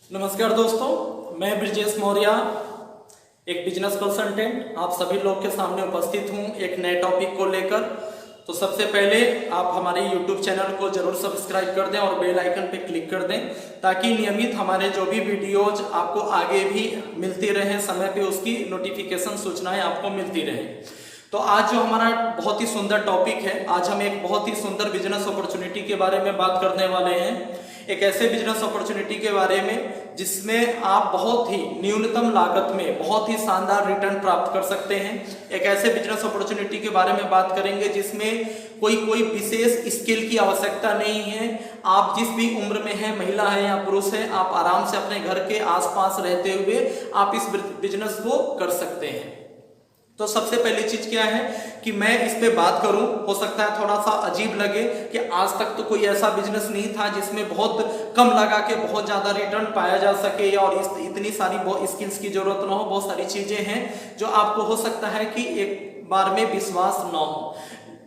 नमस्कार दोस्तों, मैं ब्रजेश मौर्य, एक बिजनेस कंसल्टेंट आप सभी लोग के सामने उपस्थित हूं एक नए टॉपिक को लेकर। तो सबसे पहले आप हमारे YouTube चैनल को जरूर सब्सक्राइब कर दें और बेल आइकन पे क्लिक कर दें ताकि नियमित हमारे जो भी वीडियोज आपको आगे भी मिलती रहे, समय पे उसकी नोटिफिकेशन सूचनाएं आपको मिलती रहे। तो आज जो हमारा बहुत ही सुंदर टॉपिक है, आज हम एक बहुत ही सुंदर बिजनेस अपॉर्चुनिटी के बारे में बात करने वाले हैं। एक ऐसे बिजनेस अपॉर्चुनिटी के बारे में जिसमें आप बहुत ही न्यूनतम लागत में बहुत ही शानदार रिटर्न प्राप्त कर सकते हैं। एक ऐसे बिजनेस अपॉर्चुनिटी के बारे में बात करेंगे जिसमें कोई विशेष स्किल की आवश्यकता नहीं है। आप जिस भी उम्र में है, महिला है या पुरुष है, आप आराम से अपने घर के आसपास रहते हुए आप इस बिजनेस को कर सकते हैं। तो सबसे पहली चीज क्या है कि मैं इस पे बात करूं, हो सकता है थोड़ा सा अजीब लगे कि आज तक तो कोई ऐसा बिजनेस नहीं था जिसमें बहुत कम लगा के बहुत ज्यादा रिटर्न पाया जा सके और इतनी सारी स्किल्स की जरूरत ना हो। बहुत सारी चीजें हैं जो आपको हो सकता है कि एक बार में विश्वास ना हो।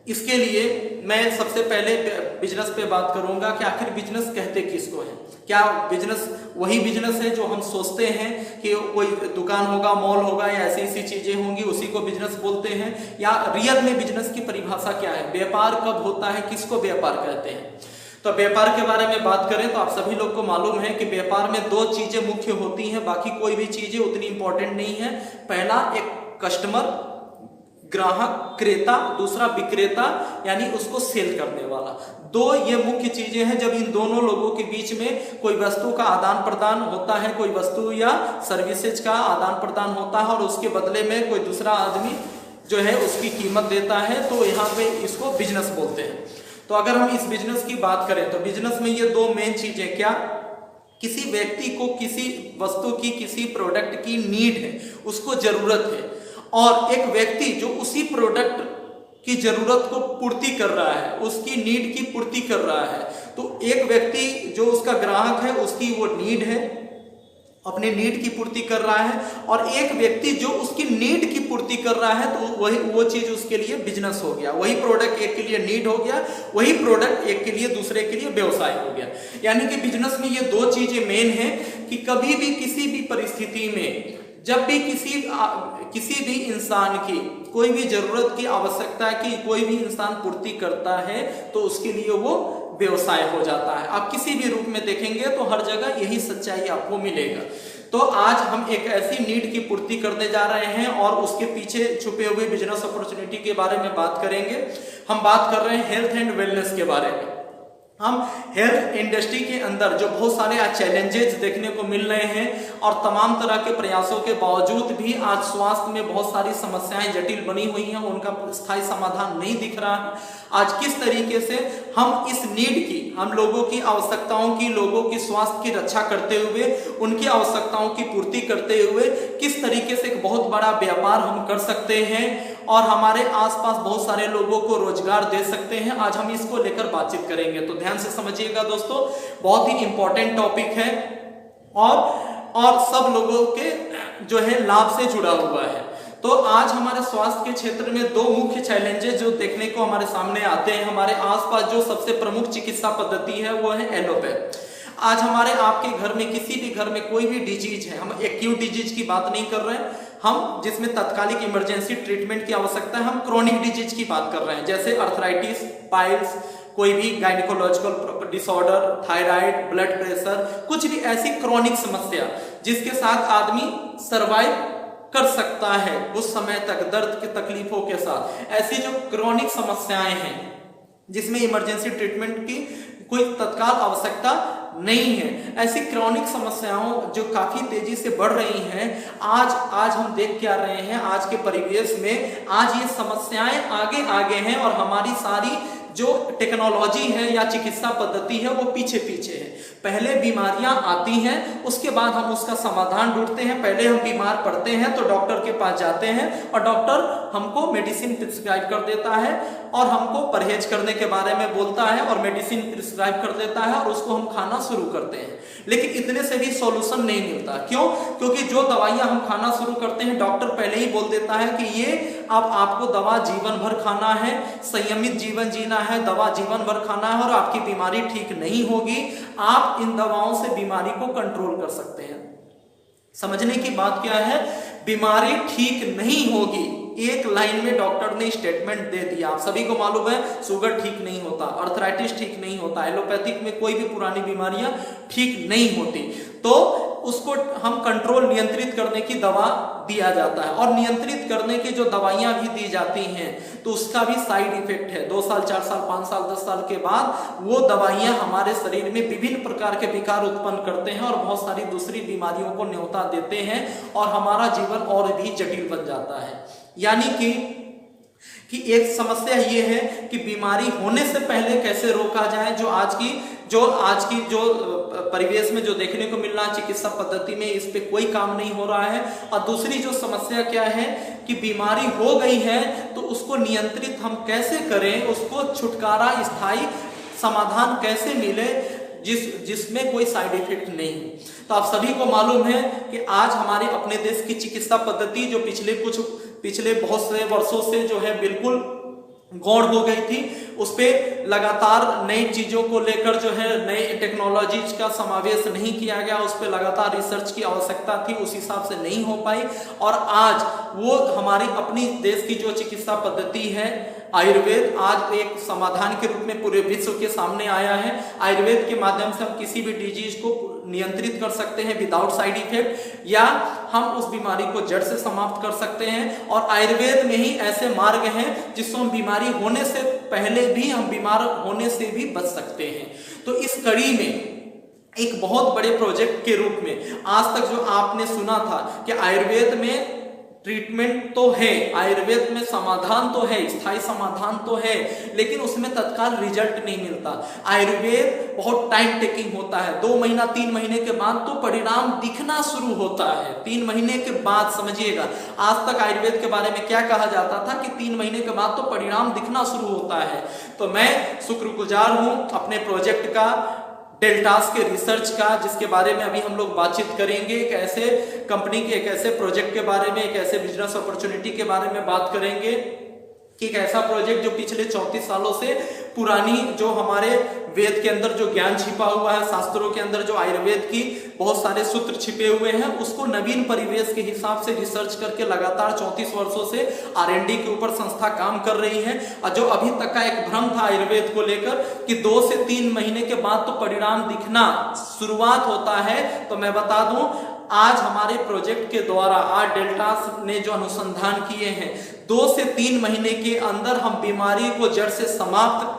इसके लिए मैं सबसे पहले बिजनेस पे बात करूंगा कि आखिर बिजनेस कहते किसको है। क्या बिजनेस वही बिजनेस है जो हम सोचते हैं कि कोई दुकान होगा, मॉल होगा या ऐसी चीजें होंगी, उसी को बिजनेस बोलते हैं, या रियल में बिजनेस की परिभाषा क्या है, व्यापार कब होता है, किसको व्यापार कहते हैं। तो व्यापार के बारे में बात करें तो आप सभी लोग को मालूम है कि व्यापार में दो चीजें मुख्य होती हैं, बाकी कोई भी चीजें उतनी इंपॉर्टेंट नहीं है। पहला एक कस्टमर, ग्राहक, क्रेता, दूसरा विक्रेता यानी उसको सेल करने वाला। दो ये मुख्य चीजें हैं। जब इन दोनों लोगों के बीच में कोई वस्तु का आदान प्रदान होता है, कोई वस्तु या सर्विसेज का आदान प्रदान होता है और उसके बदले में कोई दूसरा आदमी जो है उसकी कीमत देता है, तो यहाँ पे इसको बिजनेस बोलते हैं। तो अगर हम इस बिजनेस की बात करें तो बिजनेस में ये दो मेन चीजें, क्या, किसी व्यक्ति को किसी वस्तु की, किसी प्रोडक्ट की नीड है, उसको जरूरत है, और एक व्यक्ति जो उसी प्रोडक्ट की जरूरत को पूर्ति कर रहा है, उसकी नीड की पूर्ति कर रहा है। तो एक व्यक्ति जो उसका ग्राहक है, उसकी वो नीड है, अपनी नीड की पूर्ति कर रहा है, और एक व्यक्ति जो उसकी नीड की पूर्ति कर रहा है, तो वही वो चीज उसके लिए बिजनेस हो गया। वही प्रोडक्ट एक के लिए नीड हो गया, वही प्रोडक्ट एक के लिए, दूसरे के लिए व्यवसाय हो गया। यानी कि बिजनेस में ये दो चीजें मेन है कि कभी भी किसी भी परिस्थिति में जब भी किसी भी इंसान की कोई भी जरूरत की आवश्यकता की कोई भी इंसान पूर्ति करता है तो उसके लिए वो व्यवसाय हो जाता है। आप किसी भी रूप में देखेंगे तो हर जगह यही सच्चाई आपको मिलेगा। तो आज हम एक ऐसी नीड की पूर्ति करने जा रहे हैं और उसके पीछे छुपे हुए बिजनेस अपॉर्चुनिटी के बारे में बात करेंगे। हम बात कर रहे हैं हेल्थ एंड वेलनेस के बारे में। हम हेल्थ इंडस्ट्री के अंदर जो बहुत सारे चैलेंजेस देखने को मिल रहे हैं और तमाम तरह के प्रयासों के बावजूद भी आज स्वास्थ्य में बहुत सारी समस्याएं जटिल बनी हुई हैं, उनका स्थायी समाधान नहीं दिख रहा है। आज किस तरीके से हम इस नीड की, हम लोगों की आवश्यकताओं की, लोगों की स्वास्थ्य की रक्षा करते हुए, उनकी आवश्यकताओं की पूर्ति करते हुए किस तरीके से एक बहुत बड़ा व्यापार हम कर सकते हैं और हमारे आसपास बहुत सारे लोगों को रोजगार दे सकते हैं, आज हम इसको लेकर बातचीत करेंगे। तो ध्यान से समझिएगा दोस्तों, बहुत ही इंपॉर्टेंट टॉपिक है और सब लोगों के जो है लाभ से जुड़ा हुआ है। तो आज हमारे स्वास्थ्य के क्षेत्र में दो मुख्य चैलेंजेस जो देखने को हमारे सामने आते हैं। हमारे आसपास जो सबसे प्रमुख चिकित्सा पद्धति है वो है एलोपैथ। आज हमारे आपके घर में, किसी भी घर में कोई भी डिजीज है, हम एक्यूट डिजीज की बात नहीं कर रहे हैं, हम जिसमें तत्कालिक इमरजेंसी ट्रीटमेंट की आवश्यकता है, हम क्रोनिक डिजीज की बात कर रहे हैं, जैसे अर्थराइटिस, पाइल्स, कोई भी gynaecological disorder, thyroid, blood pressure, कुछ भी ऐसी क्रोनिक समस्या जिसके साथ आदमी सरवाइव कर सकता है उस समय तक दर्द की तकलीफों के साथ। ऐसी जो क्रोनिक समस्याएं हैं जिसमें इमरजेंसी ट्रीटमेंट की कोई तत्काल आवश्यकता नहीं है, ऐसी क्रोनिक समस्याओं जो काफी तेजी से बढ़ रही हैं, आज हम देख क्या रहे हैं, आज के परिवेश में आज ये समस्याएं आगे हैं और हमारी सारी जो टेक्नोलॉजी है या चिकित्सा पद्धति है वो पीछे है। पहले बीमारियां आती हैं, उसके बाद हम उसका समाधान ढूंढते हैं। पहले हम बीमार पड़ते हैं तो डॉक्टर के पास जाते हैं और डॉक्टर हमको मेडिसिन प्रिस्क्राइब कर देता है और हमको परहेज करने के बारे में बोलता है और मेडिसिन प्रिस्क्राइब कर देता है और उसको हम खाना शुरू करते हैं। लेकिन इतने से भी सॉल्यूशन नहीं मिलता। क्यों? क्योंकि जो दवाइयां हम खाना शुरू करते हैं डॉक्टर पहले ही बोल देता है कि ये अब आपको दवा जीवन भर खाना है, संयमित जीवन जीना पीना है, दवा जीवन भर खाना है और आपकी बीमारी ठीक नहीं होगी। आप इन दवाओं से बीमारी को कंट्रोल कर सकते हैं। समझने की बात क्या है, बीमारी ठीक नहीं होगी, एक लाइन में डॉक्टर ने स्टेटमेंट दे दिया। आप सभी को मालूम है शुगर ठीक नहीं होता, अर्थराइटिस ठीक नहीं होता, एलोपैथिक में कोई भी पुरानी बीमारियां ठीक नहीं होती, तो उसको हम कंट्रोल नियंत्रित करने की दवा दिया जाता है। और नियंत्रित करने की जो दवाइयां भी दी जाती हैं तो उसका भी साइड इफेक्ट है। 2 साल 4 साल 5 साल 10 साल के बाद वो दवाइयां हमारे शरीर में विभिन्न प्रकार के विकार उत्पन्न करते हैं और बहुत सारी दूसरी बीमारियों को न्योता देते हैं और हमारा जीवन और भी जटिल बन जाता है। यानी कि एक समस्या ये है कि बीमारी होने से पहले कैसे रोका जाए, जो आज की जो परिवेश में जो देखने को मिल रहा है चिकित्सा पद्धति में, इस पे कोई काम नहीं हो रहा है। और दूसरी जो समस्या क्या है कि बीमारी हो गई है तो उसको नियंत्रित हम कैसे करें, उसको छुटकारा स्थायी समाधान कैसे मिले जिसमें कोई साइड इफेक्ट नहीं। तो आप सभी को मालूम है कि आज हमारे अपने देश की चिकित्सा पद्धति जो पिछले बहुत से वर्षों से जो है बिल्कुल गौड़ हो गई थी, उस पे लगातार नई चीजों को लेकर जो है नई टेक्नोलॉजीज का समावेश नहीं किया गया, उस पे लगातार रिसर्च की आवश्यकता थी, उस हिसाब से नहीं हो पाई। और आज वो हमारी अपनी देश की जो चिकित्सा पद्धति है आयुर्वेद, आज एक समाधान के रूप में पूरे विश्व के सामने आया है। आयुर्वेद के माध्यम से हम किसी भी डिजीज को नियंत्रित कर सकते हैं विदाउट साइड इफेक्ट, या हम उस बीमारी को जड़ से समाप्त कर सकते हैं। और आयुर्वेद में ही ऐसे मार्ग हैं जिससे हम बीमारी होने से पहले भी हम बीमार होने से भी बच सकते हैं। तो इस कड़ी में एक बहुत बड़े प्रोजेक्ट के रूप में आज तक जो आपने सुना था कि आयुर्वेद में ट्रीटमेंट तो है, आयुर्वेद में समाधान तो है, स्थायी समाधान तो है, लेकिन उसमें तत्काल रिजल्ट नहीं मिलता। आयुर्वेद बहुत टाइम टेकिंग होता है, 2 महीना 3 महीने के बाद तो परिणाम दिखना शुरू होता है। 3 महीने के बाद समझिएगा, आज तक आयुर्वेद के बारे में क्या कहा जाता था कि 3 महीने के बाद तो परिणाम दिखना शुरू होता है। तो मैं शुक्रगुजार हूं अपने प्रोजेक्ट का, डेल्टास के रिसर्च का, जिसके बारे में अभी हम लोग बातचीत करेंगे। एक ऐसे कंपनी के, एक ऐसे प्रोजेक्ट के बारे में, एक ऐसे बिजनेस अपॉर्चुनिटी के बारे में बात करेंगे कि एक ऐसा प्रोजेक्ट जो पिछले 34 सालों से पुरानी जो हमारे वेद के अंदर जो ज्ञान छिपा हुआ है, शास्त्रों के अंदर जो आयुर्वेद की बहुत सारे सूत्र छिपे हुए हैं, उसको नवीन परिवेश के हिसाब से रिसर्च करके लगातार 34 वर्षों से R&D के ऊपर संस्था काम कर रही है। और जो अभी तक का एक भ्रम था आयुर्वेद को लेकर कि 2 से 3 महीने के बाद तो परिणाम दिखना शुरुआत होता है, तो मैं बता दूं आज हमारे प्रोजेक्ट के द्वारा आज डेल्टास ने जो अनुसंधान किए हैं, 2 से 3 महीने के अंदर हम बीमारी को जड़ से समाप्त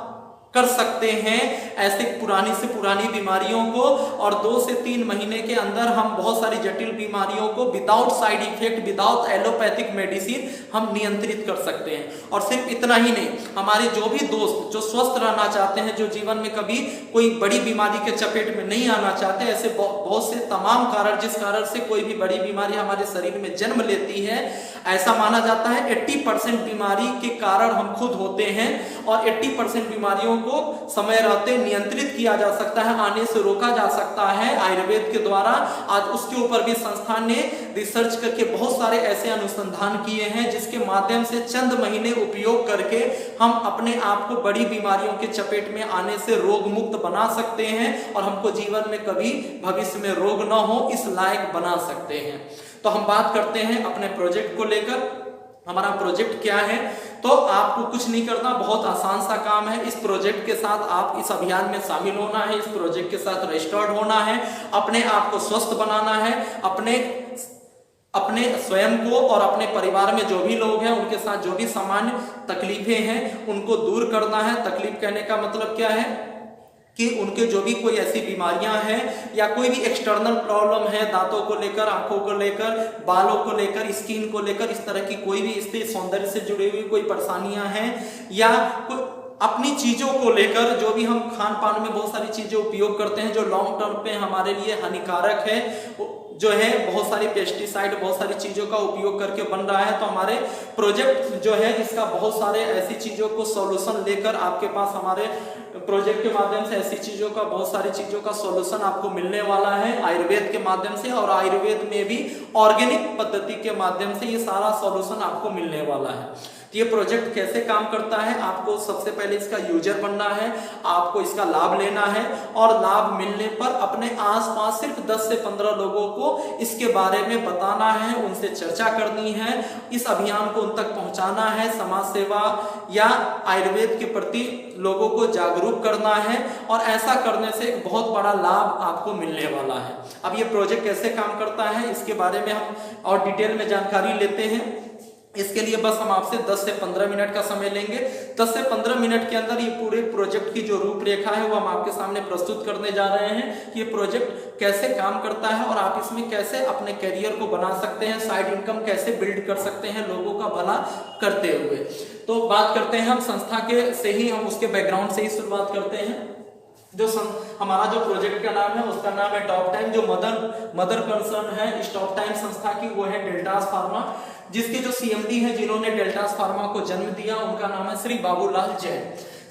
कर सकते हैं, ऐसे पुरानी से पुरानी बीमारियों को। और 2 से 3 महीने के अंदर हम बहुत सारी जटिल बीमारियों को without side effect, without allopathic medicine हम नियंत्रित कर सकते हैं। और सिर्फ इतना ही नहीं, हमारे जो भी दोस्त जो स्वस्थ रहना चाहते हैं, जो जीवन में कभी कोई बड़ी बीमारी के चपेट में नहीं आना चाहते, ऐसे बहुत से तमाम कारण जिस कारण से कोई भी बड़ी बीमारी हमारे शरीर में जन्म लेती है, ऐसा माना जाता है 80% बीमारी के कारण हम खुद होते हैं। और 80% बीमारियों को समय रहते नियंत्रित किया जा सकता है, आने से रोका जा सकता है आयुर्वेद के द्वारा। आज उसके ऊपर भी संस्थान ने रिसर्च करके बहुत सारे ऐसे अनुसंधान किए हैं जिसके माध्यम से चंद महीने उपयोग करके हम अपने आप को बड़ी बीमारियों के चपेट में आने से रोग मुक्त बना सकते हैं और हमको जीवन में कभी भविष्य में रोग न हो इस लायक बना सकते हैं। तो हम बात करते हैं अपने प्रोजेक्ट को लेकर। हमारा प्रोजेक्ट क्या है, तो आपको कुछ नहीं करना, बहुत आसान सा काम है। इस प्रोजेक्ट के साथ आप इस अभियान में शामिल होना है, इस प्रोजेक्ट के साथ रजिस्टर्ड होना है, अपने आप को स्वस्थ बनाना है, अपने स्वयं को और अपने परिवार में जो भी लोग हैं उनके साथ जो भी सामान्य तकलीफें हैं उनको दूर करना है। तकलीफ कहने का मतलब क्या है कि उनके जो भी कोई ऐसी बीमारियां हैं या कोई भी एक्सटर्नल प्रॉब्लम है, दांतों को लेकर, आंखों को लेकर, बालों को लेकर, स्किन को लेकर, इस तरह की कोई भी इससे सौंदर्य से जुड़ी हुई कोई परेशानियां हैं या कोई अपनी चीजों को लेकर, जो भी हम खान पान में बहुत सारी चीजें उपयोग करते हैं जो लॉन्ग टर्म पे हमारे लिए हानिकारक है, जो है बहुत सारी पेस्टिसाइड, बहुत सारी चीजों का उपयोग करके बन रहा है। तो हमारे प्रोजेक्ट जो है इसका बहुत सारे ऐसी चीजों को सॉल्यूशन लेकर आपके पास हमारे प्रोजेक्ट के माध्यम से ऐसी चीजों का, बहुत सारी चीजों का सॉल्यूशन आपको मिलने वाला है आयुर्वेद के माध्यम से। और आयुर्वेद में भी ऑर्गेनिक पद्धति के माध्यम से ये सारा सॉल्यूशन आपको मिलने वाला है। तो ये प्रोजेक्ट कैसे काम करता है, आपको सबसे पहले इसका यूजर बनना है, आपको इसका लाभ लेना है और लाभ मिलने पर अपने आसपास सिर्फ 10 से 15 लोगों को इसके बारे में बताना है, उनसे चर्चा करनी है, इस अभियान को उन तक पहुंचाना है, समाज सेवा या आयुर्वेद के प्रति लोगों को जागरूक करना है और ऐसा करने से एक बहुत बड़ा लाभ आपको मिलने वाला है। अब ये प्रोजेक्ट कैसे काम करता है इसके बारे में हम और डिटेल में जानकारी लेते हैं। इसके लिए बस हम आपसे 10 से 15 मिनट का समय लेंगे। 10 से 15 मिनट के अंदर ये पूरे प्रोजेक्ट की जो रूपरेखा है वो हम आपके सामने प्रस्तुत करने जा रहे हैं कि ये प्रोजेक्ट कैसे काम करता है और आप इसमें कैसे अपने करियर को बना सकते हैं, साइड इनकम कैसे बिल्ड कर सकते हैं लोगों का भला करते हुए। तो बात करते हैं हम संस्था के से ही, हम उसके बैकग्राउंड से ही शुरुआत करते हैं। जो हमारा जो प्रोजेक्ट का नाम है उसका नाम है टॉप टाइम। जो मदर कंसर्न है इस टॉप टाइम संस्था की वो है डेल्टास फार्मा, जिसके जो सीएमडी है जिन्होंने डेल्टास फार्मा को जन्म दिया उनका नाम है श्री बाबूलाल जैन।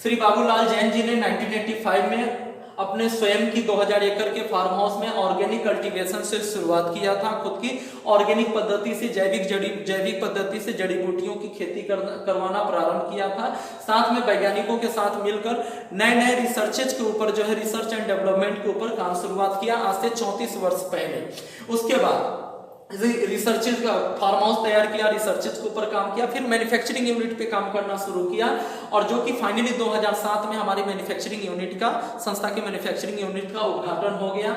श्री बाबूलाल जैन जी ने 1985 में अपने स्वयं की 2000 एकड़ के फार्म हाउस में ऑर्गेनिक कल्टीवेशन से शुरुआत किया था। खुद की ऑर्गेनिक पद्धति से जैविक पद्धति से जड़ी बूटियों की खेती करवाना प्रारंभ किया था। साथ में वैज्ञानिकों के साथ मिलकर नए नए रिसर्चेज के ऊपर जो है रिसर्च एंड डेवलपमेंट के ऊपर काम शुरुआत किया आज से 34 वर्ष पहले। उसके बाद रिसर्चेज का फार्म हाउस तैयार किया, रिसर्चेज के ऊपर काम किया, फिर मैन्युफैक्चरिंग यूनिट पे काम करना शुरू किया और जो कि फाइनली 2007 में हमारी मैन्युफैक्चरिंग यूनिट का संस्था की मैन्युफैक्चरिंग यूनिट का उद्घाटन हो गया।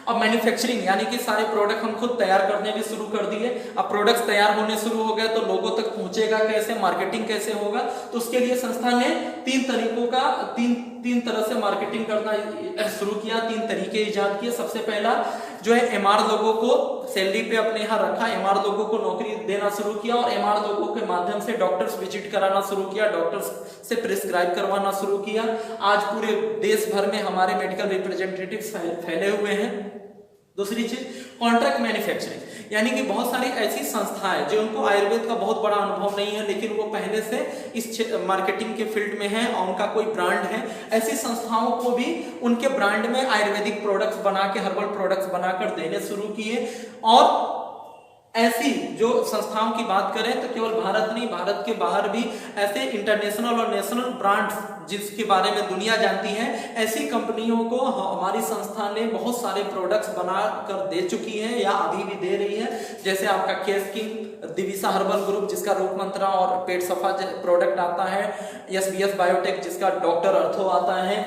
अब मैन्युफैक्चरिंग यानी कि सारे प्रोडक्ट हम खुद तैयार करने भी शुरू कर दिए। अब प्रोडक्ट्स तैयार होने शुरू हो गए तो लोगों तक पहुंचेगा कैसे, मार्केटिंग कैसे होगा, तो उसके लिए संस्था ने तीन तरह से मार्केटिंग करना शुरू किया, 3 तरीके इजाद किए। सबसे पहला जो है एमआर लोगों को सैलरी पे अपने यहाँ रखा, एमआर लोगों को नौकरी देना शुरू किया और एमआर लोगों के माध्यम से डॉक्टर्स विजिट कराना शुरू किया, डॉक्टर्स से प्रिस्क्राइब करवाना शुरू किया। आज पूरे देश भर में हमारे मेडिकल रिप्रेजेंटेटिव्स फैले हुए हैं। दूसरी चीज कॉन्ट्रैक्ट मैन्युफैक्चरिंग, यानी कि बहुत सारी ऐसी संस्थाएं जो उनको आयुर्वेद का बहुत बड़ा अनुभव नहीं है लेकिन वो पहले से इस मार्केटिंग के फील्ड में है और उनका कोई ब्रांड है, ऐसी संस्थाओं को भी उनके ब्रांड में आयुर्वेदिक प्रोडक्ट्स बना के, हर्बल प्रोडक्ट्स बनाकर देने शुरू किए। और ऐसी जो संस्थाओं की बात करें तो केवल भारत नहीं, भारत के बाहर भी ऐसे इंटरनेशनल और नेशनल ब्रांड्स जिसके बारे में दुनिया जानती है, ऐसी कंपनियों को हमारी संस्था ने बहुत सारे प्रोडक्ट्स बना कर दे चुकी है या अभी भी दे रही है। जैसे आपका केस किंग, दिविसा हर्बल ग्रुप जिसका रूप मंत्रा और पेट सफा प्रोडक्ट आता है, एसबीएस बायोटेक जिसका डॉक्टर अर्थो आता है,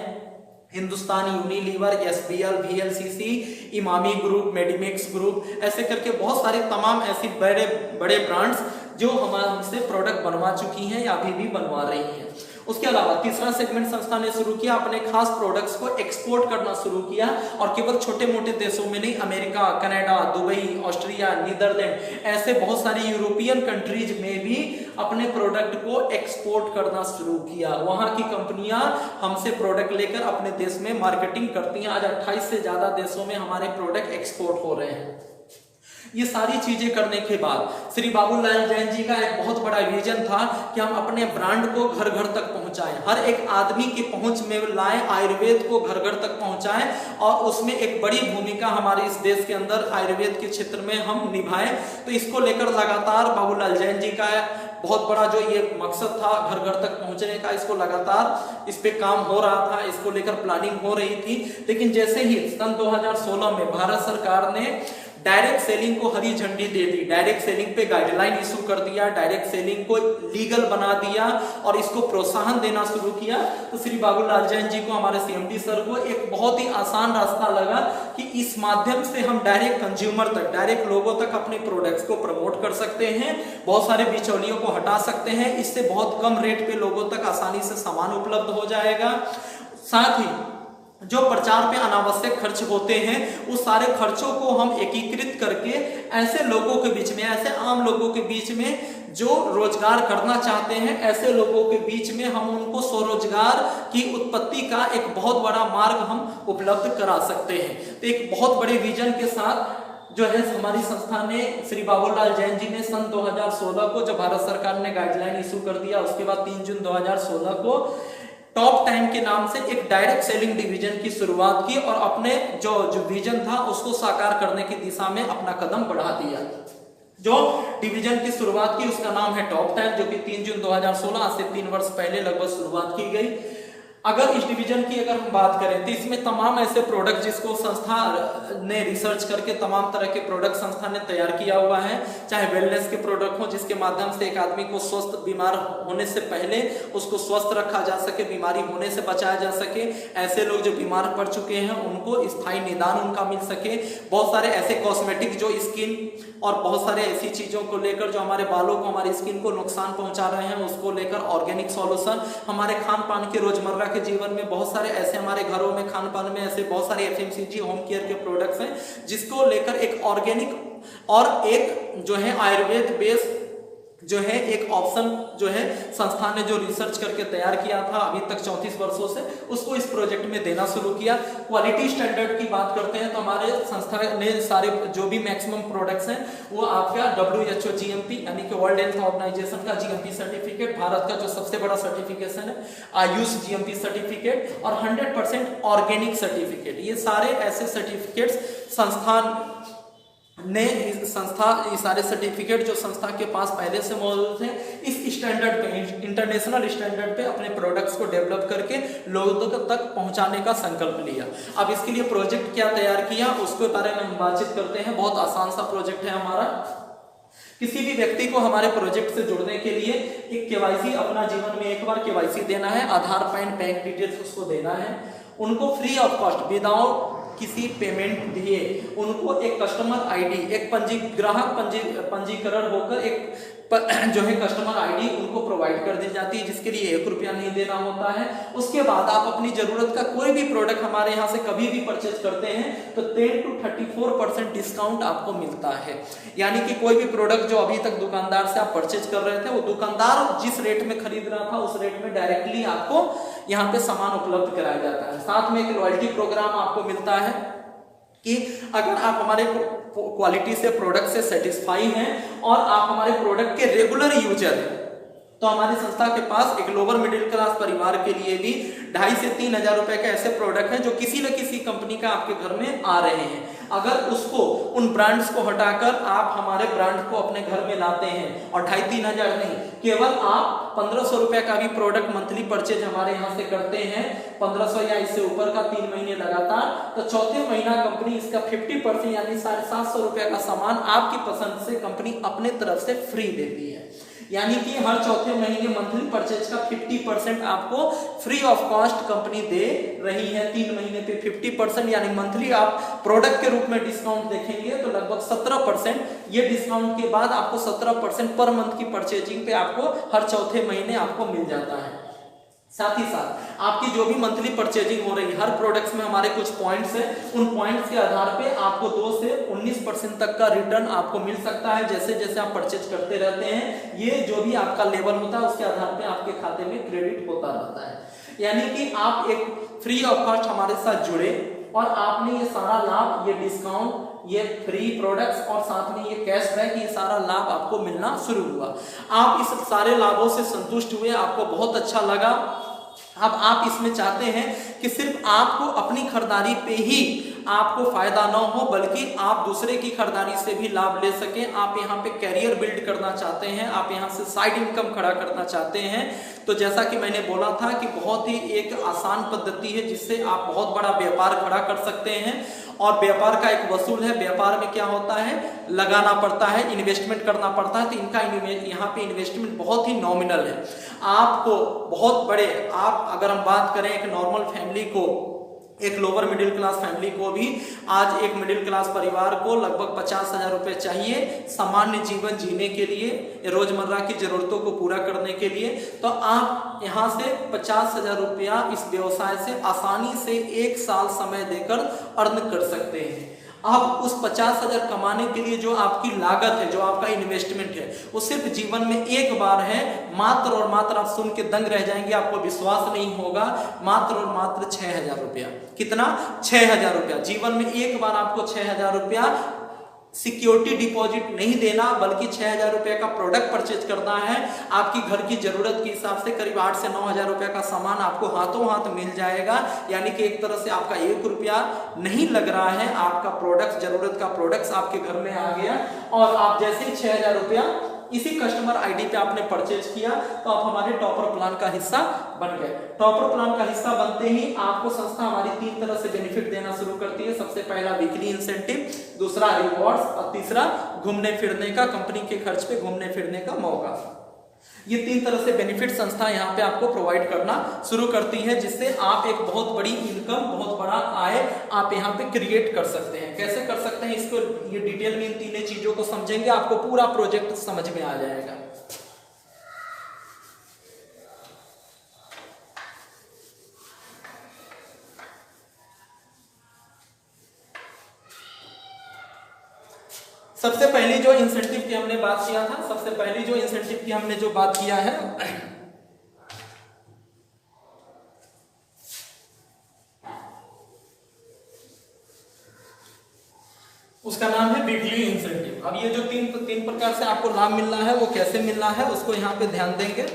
Hindustan Unilever, SBL, VLCC, Emami group, Medimix group, ऐसे करके बहुत सारे तमाम ऐसी बड़े बड़े ब्रांड्स जो हमसे प्रोडक्ट बनवा चुकी हैं या अभी भी बनवा रही हैं। उसके अलावा तीसरा सेगमेंट संस्था ने शुरू किया, अपने खास प्रोडक्ट्स को एक्सपोर्ट करना शुरू किया और केवल छोटे मोटे देशों में नहीं, America, Canada, Dubai, Austria, Netherland, ऐसे बहुत सारी यूरोपियन कंट्रीज में भी अपने प्रोडक्ट को एक्सपोर्ट करना शुरू किया। वहां की कंपनियां हमसे प्रोडक्ट लेकर अपने देश में मार्केटिंग करती हैं। आज 28 से ज्यादा देशों में हमारे प्रोडक्ट एक्सपोर्ट हो रहे हैं। ये सारी चीजें करने के बाद श्री बाबूलाल जैन जी का एक बहुत बड़ा विजन था कि हम अपने ब्रांड को घर घर तक पहुंचाएं, हर एक आदमी की पहुंच में लाएं, आयुर्वेद को घर घर तक पहुंचाएं और उसमें एक बड़ी भूमिका हमारे इस देश के अंदर आयुर्वेद के क्षेत्र में हम निभाएं। तो इसको लेकर लगातार बाबूलाल जैन जी का बहुत बड़ा जो ये मकसद था घर घर तक पहुंचने का, इसको लगातार इस पे काम हो रहा था, इसको लेकर प्लानिंग हो रही थी। लेकिन जैसे ही सन 2016 में भारत सरकार ने डायरेक्ट सेलिंग को हरी झंडी दे दी, डायरेक्ट सेलिंग पे गाइडलाइन इशू कर दिया, डायरेक्ट सेलिंग को लीगल बना दिया और इसको प्रोत्साहन देना शुरू किया, तो श्री बाबूलाल जैन जी को, हमारे सीएमडी सर को एक बहुत ही आसान रास्ता लगा कि इस माध्यम से हम डायरेक्ट कंज्यूमर तक, डायरेक्ट लोगों तक अपने प्रोडक्ट्स को प्रमोट कर सकते हैं, बहुत सारे बिचौलियों को हटा सकते हैं, इससे बहुत कम रेट पे लोगों तक आसानी से सामान उपलब्ध हो जाएगा। साथ ही जो प्रचार पे अनावश्यक खर्च होते हैं उस सारे खर्चों को हम एकीकृत करके ऐसे लोगों के बीच में, ऐसे आम लोगों के बीच में जो रोजगार करना चाहते हैं, ऐसे लोगों के बीच में हम उनको स्वरोजगार की उत्पत्ति का एक बहुत बड़ा मार्ग हम उपलब्ध करा सकते हैं। तो एक बहुत बड़े विजन के साथ जो है हमारी संस्था ने, श्री बाबूलाल जैन जी ने सन 2016 को जब भारत सरकार ने गाइडलाइन इशू कर दिया, उसके बाद 3 जून 2016 को टॉप टाइम के नाम से एक डायरेक्ट सेलिंग डिवीजन की शुरुआत की और अपने जो विजन था उसको साकार करने की दिशा में अपना कदम बढ़ा दिया। जो डिवीजन की शुरुआत की उसका नाम है टॉप 10, जो कि 3 जून 2016 आज से 3 वर्ष पहले लगभग शुरुआत की गई। अगर इस डिवीजन की अगर हम बात करें तो इसमें तमाम ऐसे प्रोडक्ट जिसको संस्था ने रिसर्च करके तमाम तरह के प्रोडक्ट संस्था ने तैयार किया हुआ है, चाहे वेलनेस के प्रोडक्ट हो जिसके माध्यम से एक आदमी को स्वस्थ बीमार होने से पहले उसको स्वस्थ रखा जा सके, बीमारी होने से बचाया जा सके, ऐसे लोग जो बीमार पड़ चुके हैं उनको स्थायी निदान उनका मिल सके। बहुत सारे ऐसे कॉस्मेटिक जो स्किन और बहुत सारे ऐसी चीजों को लेकर जो हमारे बालों को, हमारी स्किन को नुकसान पहुंचा रहे हैं उसको लेकर ऑर्गेनिक सॉल्यूशन। हमारे खान पान के रोजमर्रा के जीवन में बहुत सारे ऐसे हमारे घरों में खान पान में ऐसे बहुत सारे एफएमसीजी होम केयर के प्रोडक्ट्स हैं जिसको लेकर एक ऑर्गेनिक और एक जो है आयुर्वेद बेस्ड जो है एक ऑप्शन जो है संस्था ने जो रिसर्च करके तैयार किया था अभी तक 34 वर्षों से, उसको इस प्रोजेक्ट में देना शुरू किया। क्वालिटी स्टैंडर्ड की बात करते हैं तो हमारे संस्था ने सारे जो भी मैक्सिमम प्रोडक्ट्स हैं वो आपका WHO GMP यानी कि वर्ल्ड हेल्थ ऑर्गेनाइजेशन का GMP सर्टिफिकेट, भारत का जो सबसे बड़ा सर्टिफिकेशन है आयुष GMP सर्टिफिकेट और 100% ऑर्गेनिक सर्टिफिकेट, ये सारे ऐसे सर्टिफिकेट्स संस्थान ने ये सारे सर्टिफिकेट जो संस्था के पास पहले से मौजूद थे इस स्टैंडर्ड पे, इंटरनेशनल स्टैंडर्ड पे अपने प्रोडक्ट्स को डेवलप करके लोगों तक पहुंचाने का संकल्प लिया। अब इसके लिए प्रोजेक्ट क्या तैयार किया उसके बारे में हम बातचीत करते हैं। बहुत आसान सा प्रोजेक्ट है हमारा। किसी भी व्यक्ति को हमारे प्रोजेक्ट से जुड़ने के लिए एक KYC अपना जीवन में एक बार KYC देना है, आधार पैन बैंक डिटेल्स उसको देना है। उनको फ्री ऑफ कॉस्ट विदाउट किसी पेमेंट दिए उनको एक कस्टमर आईडी, एक ग्राहक पंजीकरण होकर एक जो है कस्टमर आईडी उनको प्रोवाइड कर दी जाती है जिसके लिए 1 रुपया नहीं देना होता है। उसके बाद आप अपनी जरूरत का कोई भी प्रोडक्ट हमारे यहाँ से कभी भी परचेज करते हैं तो 10 to 34% डिस्काउंट आपको मिलता है। यानी कि कोई भी प्रोडक्ट जो अभी तक दुकानदार से आप परचेज कर रहे थे वो दुकानदार जिस रेट में खरीद रहा था उस रेट में डायरेक्टली आपको यहाँ पे सामान उपलब्ध कराया जाता है। साथ में एक लॉयल्टी प्रोग्राम आपको मिलता है कि अगर आप हमारे क्वालिटी से प्रोडक्ट से सेटिस्फाई हैं और आप हमारे प्रोडक्ट के रेगुलर यूजर हैं तो हमारी संस्था के पास एक लोअर मिडिल क्लास परिवार के लिए भी 2,500 से 3,000 रुपए के ऐसे प्रोडक्ट हैं जो किसी न किसी कंपनी का आपके घर में आ रहे हैं। अगर उसको उन ब्रांड्स को हटाकर आप हमारे ब्रांड को अपने घर में लाते हैं और 2,500-3,000 नहीं, केवल आप 1,500 रुपए का भी प्रोडक्ट मंथली परचेज हमारे यहाँ से करते हैं, 1,500 या इससे ऊपर का 3 महीने लगातार, तो चौथे महीना कंपनी इसका 50% यानी 750 रुपए का सामान आपकी पसंद से कंपनी अपने तरफ से फ्री देती है। यानी कि हर चौथे महीने मंथली परचेज का 50% आपको फ्री ऑफ कॉस्ट कंपनी दे रही है। 3 महीने पे 50% यानी मंथली आप प्रोडक्ट के रूप में डिस्काउंट देखेंगे तो लगभग 17%। ये डिस्काउंट के बाद आपको 17% पर मंथ की परचेजिंग पे आपको हर चौथे महीने आपको मिल जाता है। साथ ही साथ आपकी जो भी मंथली परचेजिंग हो रही है हर प्रोडक्ट्स में हमारे कुछ पॉइंट्स हैं, उन पॉइंट्स के आधार पे आपको 2 से 19% तक का रिटर्न आपको मिल सकता है। जैसे जैसे आप परचेज करते रहते हैं ये जो भी आपका लेवल होता है उसके आधार पे आपके खाते में क्रेडिट होता रहता है। यानी कि आप एक फ्री ऑफ कॉस्ट हमारे साथ जुड़े और आपने ये सारा लाभ, ये डिस्काउंट, ये फ्री प्रोडक्ट्स और साथ में ये कैशबैक, ये सारा लाभ आपको मिलना शुरू हुआ। आप इस सारे लाभों से संतुष्ट हुए, आपको बहुत अच्छा लगा। अब आप इसमें चाहते हैं कि सिर्फ आपको अपनी खरीदारी पे ही आपको फायदा ना हो बल्कि आप दूसरे की खरीदारी से भी लाभ ले सकें। आप यहाँ पे कैरियर बिल्ड करना चाहते हैं, आप यहाँ से साइड इनकम खड़ा करना चाहते हैं। तो जैसा कि मैंने बोला था कि बहुत ही एक आसान पद्धति है जिससे आप बहुत बड़ा व्यापार खड़ा कर सकते हैं। और व्यापार का एक वसूल है। व्यापार में क्या होता है, लगाना पड़ता है, इन्वेस्टमेंट करना पड़ता है। तो इनका यहाँ पे इन्वेस्टमेंट बहुत ही नॉमिनल है। आपको बहुत बड़े, आप अगर हम बात करें एक नॉर्मल फैमिली को, एक लोअर मिडिल क्लास फैमिली को भी आज एक मिडिल क्लास परिवार को लगभग 50,000 रुपए चाहिए सामान्य जीवन जीने के लिए, रोजमर्रा की जरूरतों को पूरा करने के लिए। तो आप यहाँ से 50,000 रुपया इस व्यवसाय से आसानी से 1 साल समय देकर अर्न कर सकते हैं। अब उस 50,000 कमाने के लिए जो आपकी लागत है, जो आपका इन्वेस्टमेंट है, वो सिर्फ जीवन में एक बार है। मात्र और मात्र, आप सुन के दंग रह जाएंगे, आपको विश्वास नहीं होगा, मात्र और मात्र 6,000 रुपया। कितना? 6,000 रुपया। जीवन में एक बार आपको 6,000 रुपया सिक्योरिटी डिपॉजिट नहीं देना, बल्कि 6,000 रुपए का प्रोडक्ट परचेज करना है। आपकी घर की जरूरत के हिसाब से करीब 8 से 9,000 रुपए का सामान आपको हाथों हाथ मिल जाएगा। यानी कि एक तरह से आपका 1 रुपया नहीं लग रहा है, आपका प्रोडक्ट, जरूरत का प्रोडक्ट आपके घर में आ गया और आप जैसे ही 6,000 रुपया इसी कस्टमर आईडी पे आपने परचेज किया तो आप हमारे टॉपर प्लान का हिस्सा बन गए। टॉपर प्लान का हिस्सा बनते ही आपको संस्था हमारी 3 तरह से बेनिफिट देना शुरू करती है। सबसे पहला वीकली इंसेंटिव, दूसरा रिवॉर्ड्स और तीसरा घूमने फिरने का, कंपनी के खर्च पे घूमने फिरने का मौका। ये 3 तरह से बेनिफिट संस्था यहाँ पे आपको प्रोवाइड करना शुरू करती है, जिससे आप एक बहुत बड़ी इनकम, बहुत बड़ा आय आप यहाँ पे क्रिएट कर सकते हैं। कैसे कर सकते हैं इसको ये डिटेल में इन तीनों चीजों को समझेंगे, आपको पूरा प्रोजेक्ट समझ में आ जाएगा। सबसे पहली जो इंसेंटिव की हमने बात किया था, सबसे पहली जो इंसेंटिव की हमने जो बात किया है उसका नाम है वीकली इंसेंटिव। अब ये जो तीन प्रकार से आपको लाभ मिल रहा है वो कैसे मिल रहा है उसको यहाँ पे ध्यान देंगे।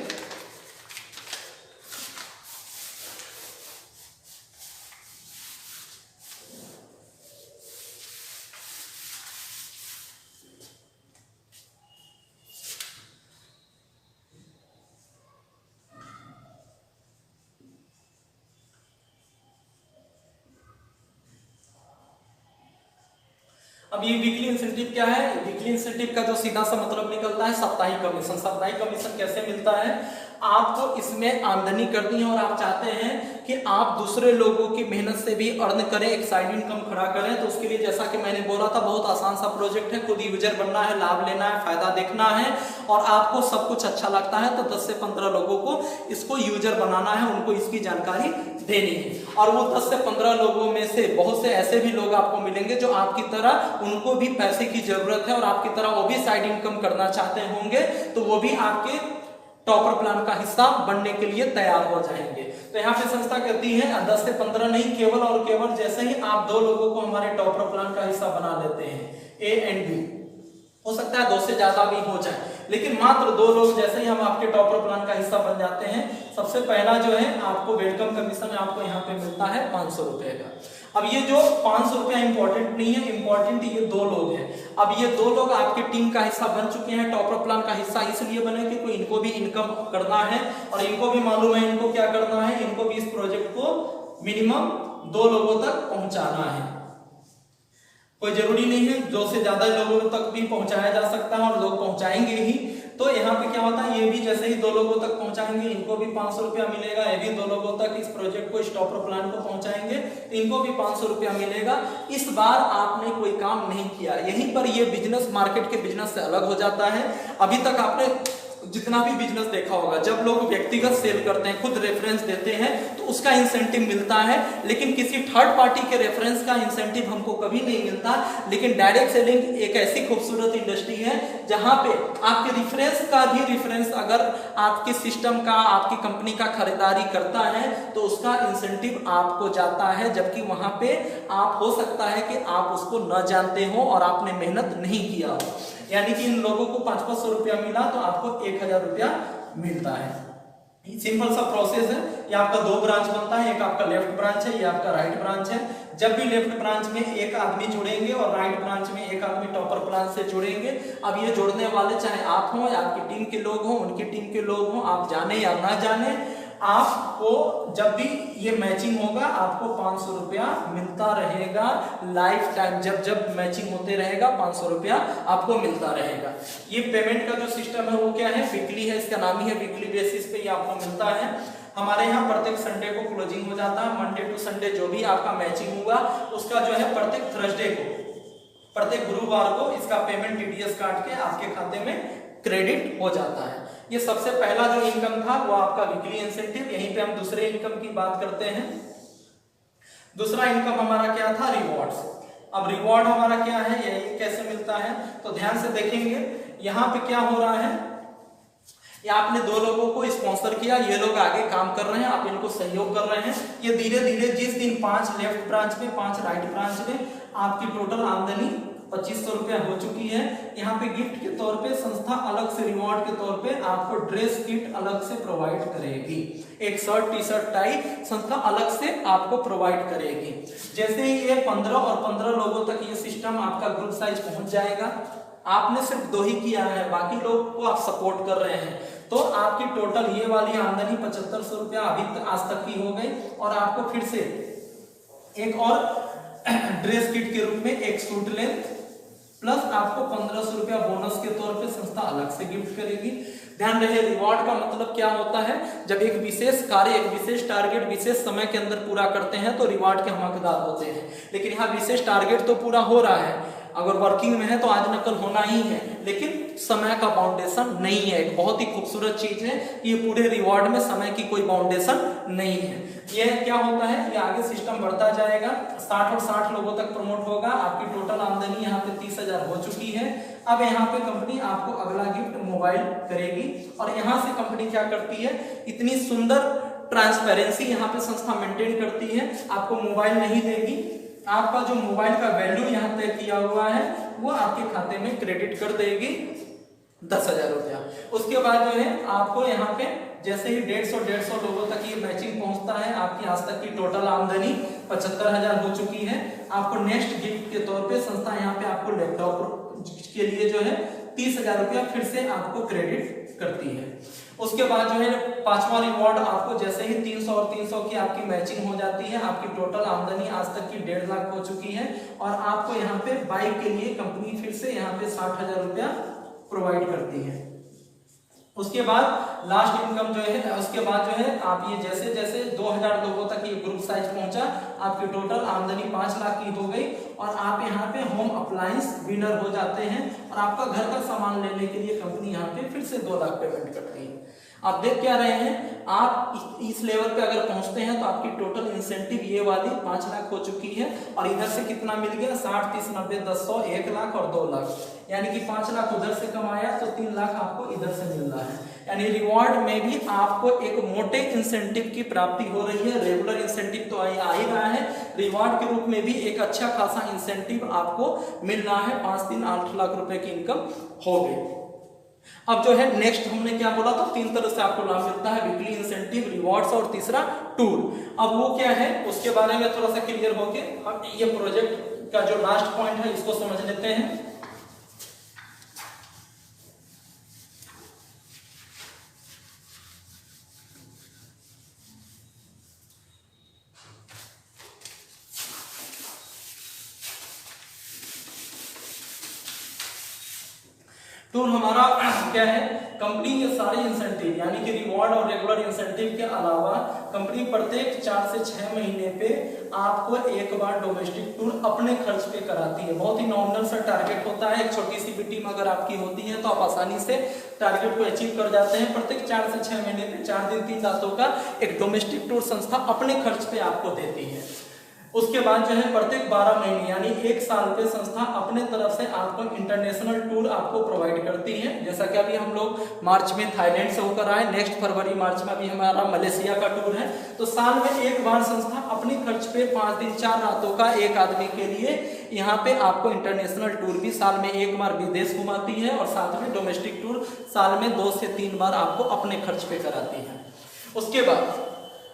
अब ये वीकली इंसेंटिव क्या है? वीकली इंसेंटिव का जो सीधा सा मतलब निकलता है साप्ताहिक कमीशन। साप्ताहिक कमीशन कैसे मिलता है? आपको इसमें आमदनी करनी है और आप चाहते हैं कि आप दूसरे लोगों की मेहनत से भी अर्न करें, एक साइड इनकम खड़ा करें। तो उसके लिए जैसा कि मैंने बोला था, बहुत आसान सा प्रोजेक्ट है। खुद यूजर बनना है, लाभ लेना है, फायदा देखना है और आपको सब कुछ अच्छा लगता है तो 10 से 15 लोगों को इसको यूजर बनाना है, उनको इसकी जानकारी देनी है। और वो 10 से 15 लोगों में से बहुत से ऐसे भी लोग आपको मिलेंगे जो आपकी तरह, उनको भी पैसे की जरूरत है और आपकी तरह वो भी साइड इनकम करना चाहते होंगे, तो वो भी आपके टॉपर प्लान का हिस्सा बनने के लिए तैयार हो जाएंगे। तो यहाँ पे संस्था कहती है 10 से 15 नहीं, केवल और केवल जैसे ही आप 2 लोगों को हमारे टॉपर प्लान का हिस्सा बना लेते हैं, ए एंड बी, हो सकता है 2 से ज्यादा भी हो जाए, लेकिन मात्र 2 लोग जैसे ही हम आपके टॉपर प्लान का हिस्सा बन जाते हैं, सबसे पहला जो है आपको वेलकम कमीशन आपको यहाँ पे मिलता है 500 रुपए का। अब ये जो 500 रुपया इंपॉर्टेंट नहीं है, इंपॉर्टेंट ये 2 लोग हैं। अब ये 2 लोग आपके टीम का हिस्सा बन चुके हैं। टॉपर प्लान का हिस्सा इसलिए बने कि इनको भी इनकम करना है और इनको भी मालूम है इनको क्या करना है, इनको भी इस प्रोजेक्ट को मिनिमम 2 लोगों तक पहुंचाना है। कोई जरूरी नहीं है, 2 से ज्यादा लोगों तक भी पहुंचाया जा सकता है और लोग पहुंचाएंगे ही। तो यहाँ पे क्या होता है, ये भी जैसे ही 2 लोगों तक पहुंचाएंगे, इनको भी 500 रुपया मिलेगा। ये भी 2 लोगों तक इस प्रोजेक्ट को, इस टॉपर प्लान को पहुंचाएंगे, इनको भी 500 रुपया मिलेगा। इस बार आपने कोई काम नहीं किया। यहीं पर ये बिजनेस मार्केट के बिजनेस से अलग हो जाता है। अभी तक आपने जितना भी बिजनेस देखा होगा, जब लोग व्यक्तिगत सेल करते हैं, खुद रेफरेंस देते हैं, तो उसका इंसेंटिव मिलता है, लेकिन किसी थर्ड पार्टी के रेफरेंस का इंसेंटिव हमको कभी नहीं मिलता। लेकिन डायरेक्ट सेलिंग एक ऐसी खूबसूरत इंडस्ट्री है जहां पे आपके रेफरेंस का भी, रेफरेंस अगर आपके सिस्टम का, आपकी कंपनी का खरीदारी करता है तो उसका इंसेंटिव आपको जाता है, जबकि वहां पे आप, हो सकता है कि आप उसको न जानते हो और आपने मेहनत नहीं किया हो। यानी कि इन लोगों को 500 रुपया मिला तो आपको 1000 रुपया मिलता है। सिंपल सा प्रोसेस है। ये आपका 2 ब्रांच बनता है, एक आपका लेफ्ट ब्रांच है, ये आपका राइट ब्रांच है। जब भी लेफ्ट ब्रांच में एक आदमी जुड़ेंगे और राइट ब्रांच में एक आदमी टॉपर प्लान से जुड़ेंगे, अब ये जोड़ने वाले चाहे आप हो या आपकी टीम के लोग हो, उनकी टीम के लोग हो, आप जाने या ना जाने, आपको जब भी ये मैचिंग होगा आपको 500 रुपया मिलता रहेगा लाइफ टाइम। जब जब मैचिंग होते रहेगा 500 रुपया आपको मिलता रहेगा। ये पेमेंट का जो सिस्टम है वो क्या है? वीकली है, इसका नाम ही है वीकली बेसिस पे ये आपको मिलता है। हमारे यहाँ प्रत्येक संडे को क्लोजिंग हो जाता है। मंडे टू संडे जो भी आपका मैचिंग हुआ उसका जो है प्रत्येक थर्सडे को, प्रत्येक गुरुवार को इसका पेमेंट टीडीएस काट के आपके खाते में क्रेडिट हो जाता है। ये सबसे पहला जो इनकम था वो आपका वीकली इंसेंटिव। यहीं पे हम दूसरे इनकम की बात करते हैं। दूसरा इनकम हमारा क्या था? रिवॉर्ड्स। अब रिवॉर्ड हमारा क्या है, ये कैसे मिलता है? तो ध्यान से देखेंगे यहाँ पे क्या हो रहा है। या आपने 2 लोगों को स्पॉन्सर किया, ये लोग आगे काम कर रहे हैं, आप इनको सहयोग कर रहे हैं। ये धीरे धीरे जिस दिन 5 लेफ्ट ब्रांच में, 5 राइट ब्रांच में आपकी टोटल आमदनी 2500 रुपया हो चुकी है। यहाँ पे गिफ्ट के तौर पे संस्था अलग से रिवॉर्ड के तौर पे आपको ड्रेस किट अलग से प्रोवाइड करेगी। एक शर्ट, टी शर्ट, टाई संस्था अलग से आपको प्रोवाइड करेगी। जैसे ही ये 15 और 15 लोगों तक ये सिस्टम आपका ग्रुप साइज पहुंच जाएगा, आपने सिर्फ 2 ही किया है, बाकी लोग को आप सपोर्ट कर रहे हैं, तो आपकी टोटल ये वाली आमदनी 7500 रुपया अभी आज तक की हो गई। और आपको फिर से एक और ड्रेस किट के रूप में एक सूट लेंथ प्लस आपको 1500 रुपया बोनस के तौर पे संस्था अलग से गिफ्ट करेगी। ध्यान रहे, रिवॉर्ड का मतलब क्या होता है, जब एक विशेष कार्य, एक विशेष टारगेट विशेष समय के अंदर पूरा करते हैं तो रिवॉर्ड के हम हकदार होते हैं। लेकिन यहाँ विशेष टारगेट तो पूरा हो रहा है, अगर वर्किंग में है तो आज नकल होना ही है, लेकिन समय का बाउंडेशन नहीं है। एक बहुत ही खूबसूरत चीज है, ये पूरे रिवॉर्ड में समय की कोई बाउंडेशन नहीं है। ये क्या होता है, ये आगे सिस्टम बढ़ता जाएगा, 60 और 60 लोगों तक प्रमोट होगा। आपकी टोटल आमदनी यहाँ पे 30,000 हो चुकी है। अब यहाँ पे कंपनी आपको अगला गिफ्ट मोबाइल करेगी। और यहाँ से कंपनी क्या करती है, इतनी सुंदर ट्रांसपेरेंसी यहाँ पे संस्था मेंटेन करती है, आपको मोबाइल नहीं देगी, आपका जो मोबाइल का वैल्यू यहाँ तय किया हुआ है वो आपके खाते में क्रेडिट कर देगी 10,000 रुपया। उसके बाद जो है आपको यहाँ पे जैसे ही 150 लोगों तक ये मैचिंग पहुंचता है, आपकी आज तक की टोटल आमदनी 75,000 हो चुकी है। आपको नेक्स्ट गिफ्ट के तौर पे संस्था यहाँ पे आपको लैपटॉप के लिए जो है 30,000 रुपया फिर से आपको क्रेडिट करती है। उसके बाद जो है 5वां रिवॉर्ड आपको जैसे ही 300 और 300 की आपकी मैचिंग हो जाती है, आपकी टोटल आमदनी आज तक की 1.5 लाख हो चुकी है। और आपको यहाँ पे बाइक के लिए कंपनी फिर से यहाँ पे 60,000 रुपया प्रोवाइड करती है। उसके बाद लास्ट इनकम जो है, उसके बाद जो है आप ये जैसे जैसे 2000 लोगों तक ये ग्रुप साइज पहुंचा, आपकी टोटल आमदनी 5 लाख की हो गई। और आप यहाँ पे होम अप्लायंस विनर हो जाते हैं और आपका घर का सामान लेने के लिए कंपनी यहाँ पे फिर से 2 लाख पेमेंट करती है। आप देख क्या रहे हैं, आप इस लेवल पे अगर पहुंचते हैं तो आपकी टोटल इंसेंटिव ये वाली 5 लाख हो चुकी है। और इधर से कितना मिल गया, 60, 30, 90, 10, 100, 1 लाख और 2 लाख, यानी कि 5 लाख उधर से कमाया तो 3 लाख आपको इधर से मिल रहा है। यानी रिवॉर्ड में भी आपको एक मोटे इंसेंटिव की प्राप्ति हो रही है। रेगुलर इंसेंटिव तो आ ही रहा है, रिवॉर्ड के रूप में भी एक अच्छा खासा इंसेंटिव आपको मिल रहा है। 5, 3, 8 लाख रुपए की इनकम हो गई। अब जो है नेक्स्ट हमने क्या बोला था, 3 तरह से आपको लाभ मिलता है, वीकली इंसेंटिव, रिवॉर्ड्स और तीसरा टूर। अब वो क्या है उसके बारे में थोड़ा सा क्लियर होके हम ये प्रोजेक्ट का जो लास्ट पॉइंट है इसको समझ लेते हैं। टूर हमारा क्या है, कंपनी के सारे इंसेंटिव यानी कि रिवॉर्ड और रेगुलर इंसेंटिव के अलावा कंपनी प्रत्येक 4 से 6 महीने पे आपको एक बार डोमेस्टिक टूर अपने खर्च पे कराती है। बहुत ही नॉमिनल सा टारगेट होता है, एक छोटी सी भी टीम अगर आपकी होती है तो आप आसानी से टारगेट को अचीव कर जाते हैं। प्रत्येक 4 से 6 महीने पे 4 दिन 3 रातों का एक डोमेस्टिक टूर संस्था अपने खर्च पे आपको देती है। उसके बाद जो है प्रत्येक 12 महीने यानी 1 साल पे संस्था अपने तरफ से आपको इंटरनेशनल टूर आपको प्रोवाइड करती है। जैसा कि अभी हम लोग मार्च में थाईलैंड से होकर आए, नेक्स्ट फरवरी मार्च में अभी हमारा मलेशिया का टूर है। तो साल में एक बार संस्था अपने खर्च पे 5 दिन 4 रातों का एक आदमी के लिए यहाँ पे आपको इंटरनेशनल टूर भी साल में एक बार विदेश घुमाती है और साथ में डोमेस्टिक टूर साल में 2 से 3 बार आपको अपने खर्च पे कराती है। उसके बाद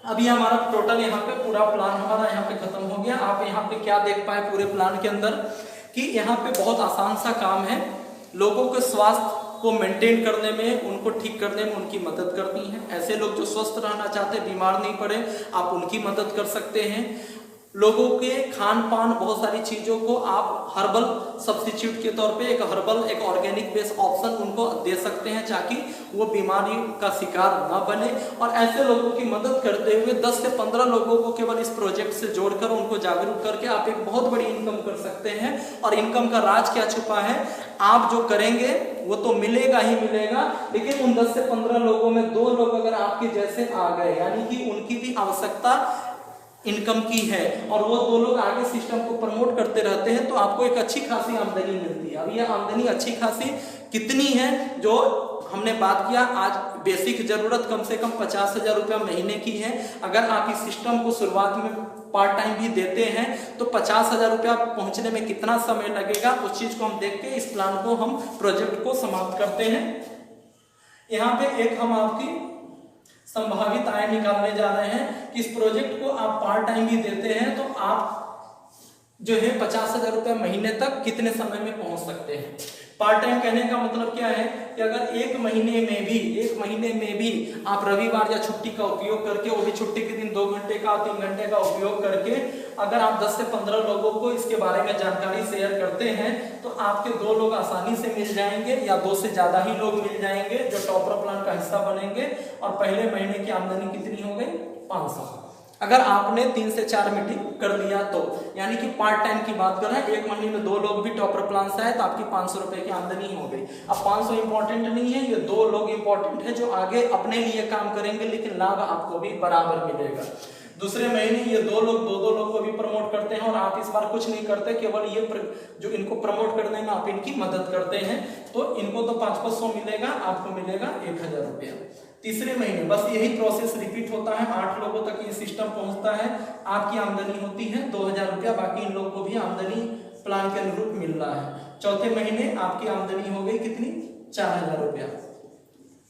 अभी हमारा टोटल यहाँ पे पूरा प्लान हमारा यहाँ पे खत्म हो गया। आप यहाँ पे क्या देख पाए पूरे प्लान के अंदर कि यहाँ पे बहुत आसान सा काम है, लोगों के स्वास्थ्य को मेंटेन करने में, उनको ठीक करने में उनकी मदद करती हैं। ऐसे लोग जो स्वस्थ रहना चाहते हैं, बीमार नहीं पड़े, आप उनकी मदद कर सकते हैं। लोगों के खान पान बहुत सारी चीजों को आप हर्बल सब्स्टिट्यूट के तौर पे एक हर्बल एक ऑर्गेनिक बेस्ड ऑप्शन उनको दे सकते हैं ताकि वो बीमारी का शिकार ना बने। और ऐसे लोगों की मदद करते हुए 10 से 15 लोगों को केवल इस प्रोजेक्ट से जोड़कर उनको जागरूक करके आप एक बहुत बड़ी इनकम कर सकते हैं। और इनकम का राज क्या छुपा है, आप जो करेंगे वो तो मिलेगा ही मिलेगा, लेकिन उन 10 से 15 लोगों में 2 लोग अगर आपके जैसे आ गए यानी कि उनकी भी आवश्यकता इनकम की है और वो 2 लोग आगे सिस्टम को प्रमोट करते रहते हैं तो आपको एक अच्छी खासी आमदनी मिलती है। अब ये आमदनी अच्छी खासी कितनी है, जो हमने बात किया आज बेसिक जरूरत कम से कम 50,000 रुपया महीने की है। अगर आप इस सिस्टम को शुरुआत में पार्ट टाइम भी देते हैं तो 50,000 रुपया पहुंचने में कितना समय लगेगा, उस चीज को हम देख के इस प्लान को हम प्रोजेक्ट को समाप्त करते हैं। यहाँ पे एक हम आपकी संभावित आय निकालने जा रहे हैं कि इस प्रोजेक्ट को आप पार्ट टाइम भी देते हैं तो आप जो है 50,000 रुपया महीने तक कितने समय में पहुंच सकते हैं। पार्ट टाइम कहने का मतलब क्या है कि अगर एक महीने में भी आप रविवार या छुट्टी का उपयोग करके, वो भी छुट्टी के दिन 2 घंटे का 3 घंटे का उपयोग करके अगर आप 10 से 15 लोगों को इसके बारे में जानकारी शेयर करते हैं तो आपके 2 लोग आसानी से मिल जाएंगे या 2 से ज्यादा ही लोग मिल जाएंगे जो टॉपर प्लान का हिस्सा बनेंगे। और पहले महीने की आमदनी कितनी हो गई? 500। अगर आपने 3 से 4 मीटिंग कर दिया तो, यानी कि पार्ट टाइम की बात कर रहे हैं, एक महीने में 2 लोग भी टॉपर प्लान से आए तो आपकी 500 रुपए की आमदनी हो गई। अब 500 इंपॉर्टेंट नहीं है, ये 2 लोग इंपॉर्टेंट है जो आगे अपने लिए काम करेंगे लेकिन लाभ आपको भी बराबर मिलेगा। दूसरे महीने ये 2 लोग 2 लोग को भी प्रमोट करते हैं और आप इस बार कुछ नहीं करते, केवल ये जो इनको प्रमोट करने में आप इनकी मदद करते हैं तो इनको तो 500 मिलेगा, आपको मिलेगा 1000 रुपया। तीसरे महीने बस यही प्रोसेस रिपीट होता है, 8 लोगों तक ये सिस्टम पहुंचता है, आपकी आमदनी होती है 2000 रुपया, बाकी इन लोगों को भी आमदनी प्लान के अनुरूप मिल रहा है। चौथे महीने आपकी आमदनी हो गई कितनी? 4000 रुपया।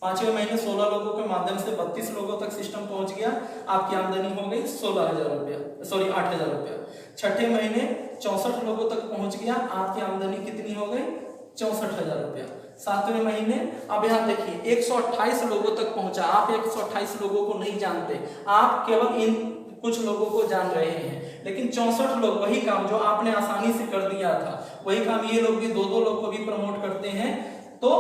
पांचवें महीने 16 लोगों के माध्यम से 32 लोगों तक सिस्टम पहुंच गया, आपकी आमदनी हो गई 16,000 रुपया, सॉरी 8,000 रुपया। छठे महीने 64 लोगों तक पहुंच गया, आपकी आमदनी कितनी हो गई? 64,000 रुपया। सातवें महीने अब यहाँ देखिए 128 लोगों तक पहुंचा। आप 128 लोगों को नहीं जानते, आप केवल इन कुछ लोगों को जान रहे हैं, लेकिन 64 लोग वही काम जो आपने आसानी से कर दिया था वही काम ये लोग भी 2 लोग को भी प्रमोट करते हैं तो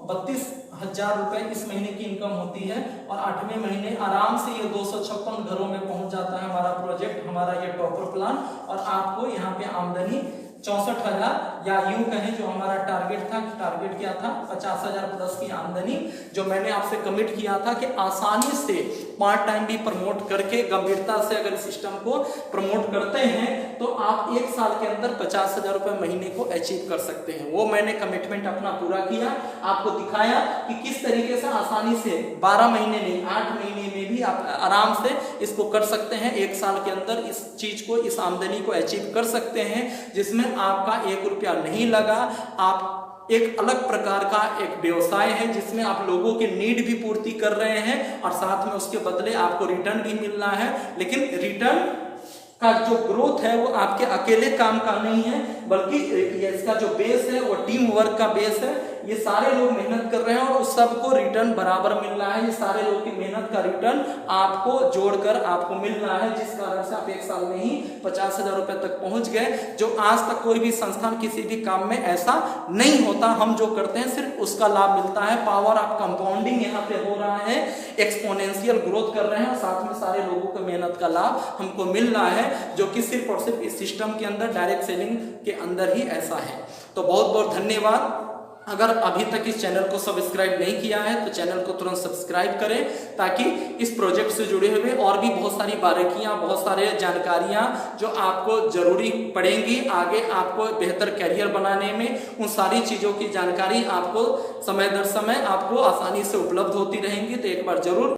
32,000 रुपए इस महीने की इनकम होती है। और 8वें महीने आराम से ये 256 घरों में पहुंच जाता है हमारा प्रोजेक्ट, हमारा ये टॉपर प्लान, और आपको यहाँ पे आमदनी 64,000 या यूं कहें जो हमारा टारगेट था, टारगेट क्या था? 50,000 प्लस की आमदनी, जो मैंने आपसे कमिट किया था कि आसानी से पार्ट टाइम भी प्रमोट करके गंभीरता से अगर सिस्टम को प्रमोट करते हैं तो आप 1 साल के अंदर 50,000 रुपए महीने को अचीव कर सकते हैं। वो मैंने कमिटमेंट अपना पूरा किया, आपको दिखाया कि किस तरीके से आसानी से 12 महीने नहीं 8 महीने में भी आप आराम से इसको कर सकते हैं। 1 साल के अंदर इस चीज को, इस आमदनी को अचीव कर सकते हैं जिसमें आपका 1 रुपया नहीं लगा। आप एक अलग प्रकार का एक व्यवसाय है जिसमें आप लोगों के नीड भी पूर्ति कर रहे हैं और साथ में उसके बदले आपको रिटर्न भी मिल रहा है। लेकिन रिटर्न का जो ग्रोथ है वो आपके अकेले काम का नहीं है, बल्कि इसका जो बेस है वो टीम वर्क का बेस है। ये सारे लोग मेहनत कर रहे हैं और उस सबको रिटर्न बराबर मिल रहा है। ये सारे लोग की मेहनत का रिटर्न आपको जोड़कर आपको मिल रहा है, जिस कारण से आप 1 साल में ही 50,000 रुपए तक पहुंच गए, जो आज तक कोई भी संस्थान किसी भी काम में ऐसा नहीं होता। हम जो करते हैं सिर्फ उसका लाभ मिलता है। पावर ऑफ कंपाउंडिंग यहाँ पे हो रहा है, एक्सपोनेंशियल ग्रोथ कर रहे हैं और साथ में सारे लोगों को मेहनत का लाभ हमको मिल रहा है, जो कि सिर्फ और सिर्फ इस सिस्टम के अंदर डायरेक्ट सेलिंग के अंदर ही ऐसा है। तो बहुत बहुत धन्यवाद। अगर अभी तक इस चैनल को सब्सक्राइब नहीं किया है तो चैनल को तुरंत सब्सक्राइब करें, ताकि इस प्रोजेक्ट से जुड़े हुए और भी बहुत सारी बारीकियां, बहुत सारे जानकारियां जो आपको जरूरी पड़ेंगी आगे आपको बेहतर कैरियर बनाने में, उन सारी चीजों की जानकारी आपको समय दर समय आपको आसानी से उपलब्ध होती रहेंगी। तो एक बार जरूर